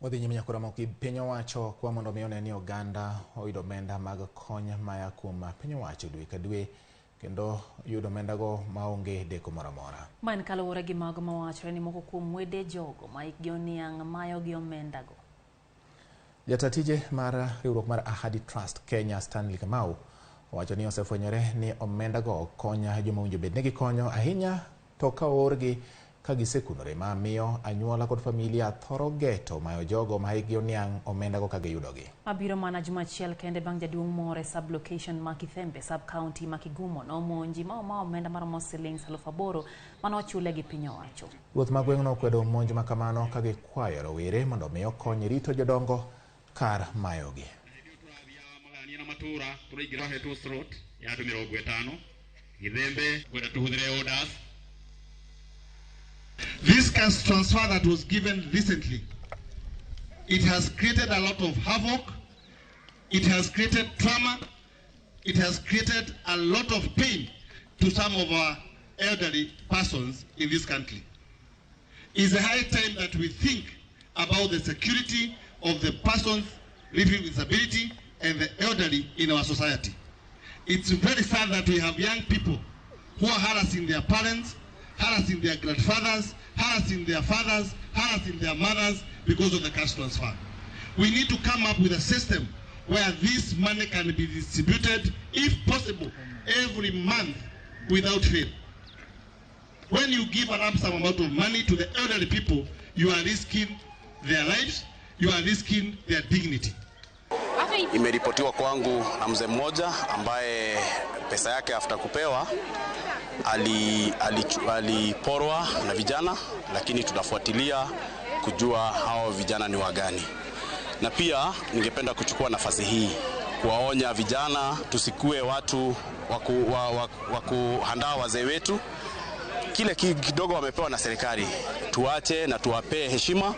Wadhi nyime nyaka Ramogi piny owacho kwa mondo mione ni oganda oyudo omenda mag kony maya kuom piny owacho dwe ka dwe kendo yudo omenda go maonge deko moro amora. Man kaluwore gi mago mawacho ni moko kuom wede jogo ma hikgi oniang' mayo gi omenda go. Jata tije mar riwruok mar Ahadi Trust Kenya Stanley Kamau owacho ni osefwenyore ni omenda go konya joma winjo bed ne gikonyo ahinya to ka oorgi ka gisekunore ma miyo anyuola kod familia thoro geto mayo jogo ma hikgi oniang' omenda go ka giyudogi. Mabiro mana juma achiel kende bang' jaduong' moro sub location ma Kithembe sub county ma Kigumo nomonji ma omenda maromo shillings 8,000 manochule gi piny owacho. Ruoth ma gweng'no okwedo monj ma kamano ka gikwayo rowere mondo miyo kony rito jodongo kar mayogi. This cash transfer that was given recently, it has created a lot of havoc, it has created trauma, it has created a lot of pain to some of our elderly persons in this country. It's a high time that we think about the security of the persons living with disability and the elderly in our society. It's very sad that we have young people who are harassing their parents, harassing their grandfathers, harassing their fathers, harassing their mothers because of the cash transfer. We need to come up with a system where this money can be distributed, if possible, every month without fail. When you give an lump sum amount of money to the elderly people, you are risking their lives, you are risking their dignity. Imeripotiwa kwangu na mzee mmoja ambaye pesa yake after kupewa aliporwa na vijana, lakini tunafuatilia kujua hao vijana ni wagani. Na pia ningependa kuchukua nafasi hii kuwaonya vijana tusikue watu wa kuhandaa wazee wetu. Kile kidogo wamepewa na serikali tuache na tuwapee heshima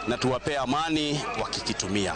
na tuwapee amani wakikitumia.